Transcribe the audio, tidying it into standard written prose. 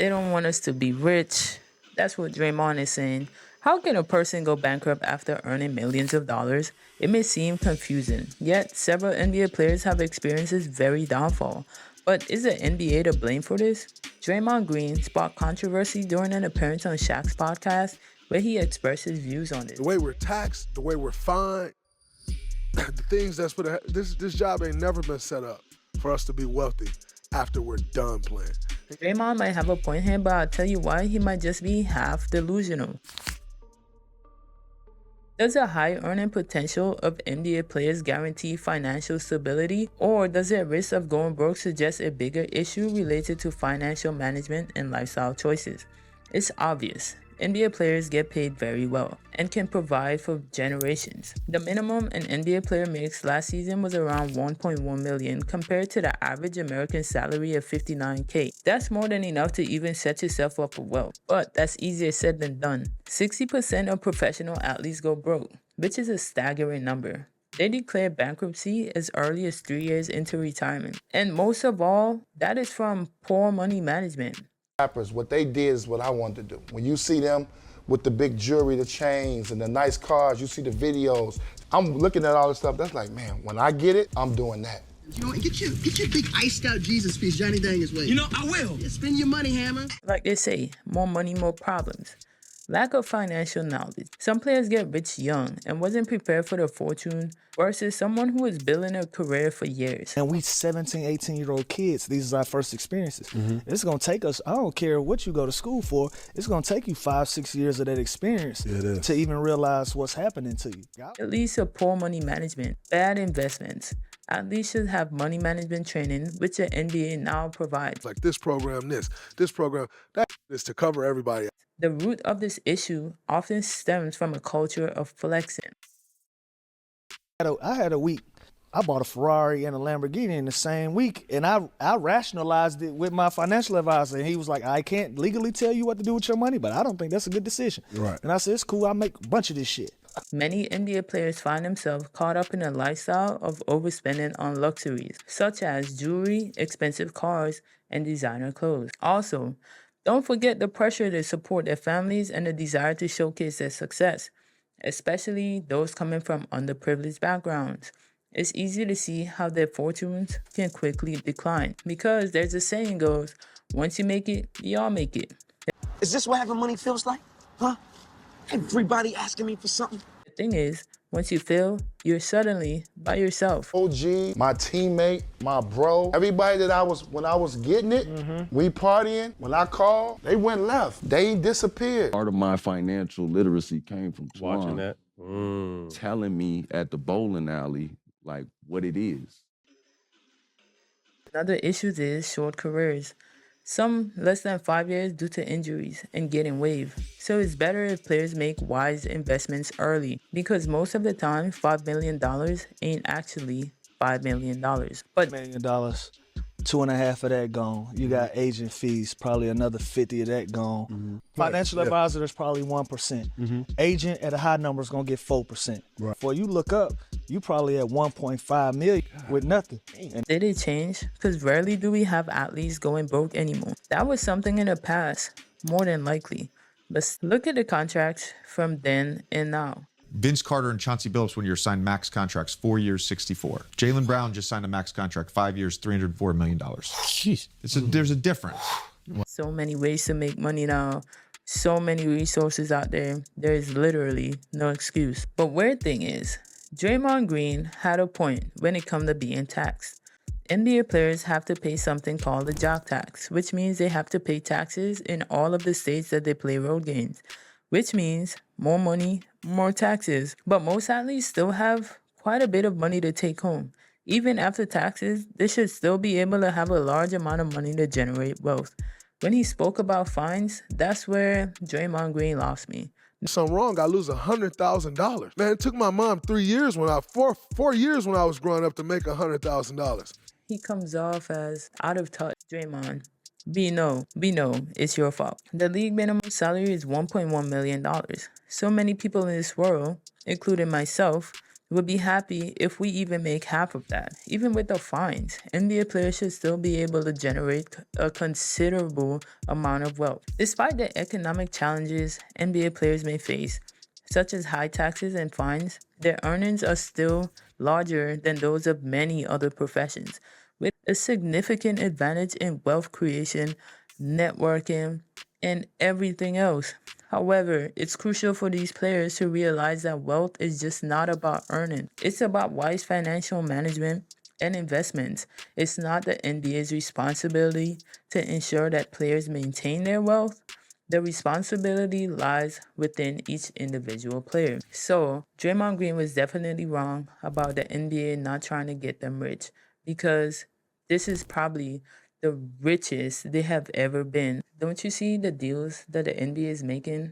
They don't want us to be rich. That's what Draymond is saying. How can a person go bankrupt after earning millions of dollars? It may seem confusing, yet several NBA players have experienced this very downfall. But is the NBA to blame for this? Draymond Green sparked controversy during an appearance on Shaq's podcast where he expressed his views on this. The way we're taxed, the way we're fined, the things that's for this job ain't never been set up for us to be wealthy after we're done playing. Draymond might have a point here, but I'll tell you why he might just be half delusional. Does the high earning potential of NBA players guarantee financial stability, or does the risk of going broke suggest a bigger issue related to financial management and lifestyle choices? It's obvious. NBA players get paid very well and can provide for generations. The minimum an NBA player makes last season was around $1.1 million compared to the average American salary of $59K. That's more than enough to even set yourself up for wealth, but that's easier said than done. 60% of professional athletes go broke, which is a staggering number. They declare bankruptcy as early as 3 years into retirement. And most of all, that is from poor money management. Rappers, what they did is what I wanted to do. When you see them with the big jewelry, the chains, and the nice cars, you see the videos, I'm looking at all this stuff, that's like, man, when I get it, I'm doing that. You know, get your big iced out Jesus piece, Johnny Dang his way. You know, I will. Yeah, spend your money, Hammer. Like they say, more money, more problems. Lack of financial knowledge. Some players get rich young and wasn't prepared for the fortune versus someone who was building a career for years. And we 17, 18-year-old kids, these are our first experiences. It's going to take us, I don't care what you go to school for, it's going to take you 5-6 years of that experience to even realize what's happening to you. It leads to poor money management, bad investments. Athletes should have money management training, which the NBA now provides. Like this program, this program, that is to cover everybody. The root of this issue often stems from a culture of flexing. I had a week. I bought a Ferrari and a Lamborghini in the same week, and I rationalized it with my financial advisor, and he was like, I can't legally tell you what to do with your money, but I don't think that's a good decision. Right. And I said, it's cool, I'll make a bunch of this shit. Many NBA players find themselves caught up in a lifestyle of overspending on luxuries, such as jewelry, expensive cars, and designer clothes. Also, don't forget the pressure to support their families and the desire to showcase their success, especially those coming from underprivileged backgrounds. It's easy to see how their fortunes can quickly decline because there's a saying goes, once you make it, y'all make it. Is this what having money feels like? Huh? Everybody asking me for something. The thing is, once you fail, you're suddenly by yourself. OG, my teammate, my bro, everybody that when I was getting it, we partying, when I called, they went left. They disappeared. Part of my financial literacy came from Watching Twan that. telling me at the bowling alley, like, what it is. Another issue is short careers. Some less than 5 years due to injuries and getting waived. So it's better if players make wise investments early because most of the time, $5 million ain't actually $5 million. But $1 million, 2.5 of that gone. You got agent fees, probably another 50 of that gone. Financial advisor, there's probably 1%. Agent at a high number is gonna get 4%. Right. Before you look up, you probably at 1.5 million with nothing. And did it change? Because rarely do we have athletes going broke anymore. That was something in the past, more than likely. Let's look at the contracts from then and now. Vince Carter and Chauncey Billups, when you're signed max contracts, 4 years, 64. Jaylen Brown just signed a max contract, 5 years, $304 million. Jeez. There's a difference. So many ways to make money now. So many resources out there. There is literally no excuse. But weird thing is, Draymond Green had a point when it comes to being taxed. NBA players have to pay something called a job tax, which means they have to pay taxes in all of the states that they play road games, which means more money, more taxes. But most athletes still have quite a bit of money to take home. Even after taxes, they should still be able to have a large amount of money to generate wealth. When he spoke about fines, that's where Draymond Green lost me. Something wrong, I lose $100,000. Man, it took my mom 4 years when I was growing up to make $100,000. He comes off as out of touch. Draymond, we know it's your fault. The league minimum salary is $1.1 million. So many people in this world, including myself, would be happy if we even make half of that. Even with the fines, NBA players should still be able to generate a considerable amount of wealth. Despite the economic challenges NBA players may face, such as high taxes and fines, their earnings are still larger than those of many other professions, with a significant advantage in wealth creation, networking, and everything else. However, it's crucial for these players to realize that wealth is just not about earning. It's about wise financial management and investments. It's not the NBA's responsibility to ensure that players maintain their wealth. The responsibility lies within each individual player. So, Draymond Green was definitely wrong about the NBA not trying to get them rich, because this is probably the richest they have ever been. Don't you see the deals that the NBA is making?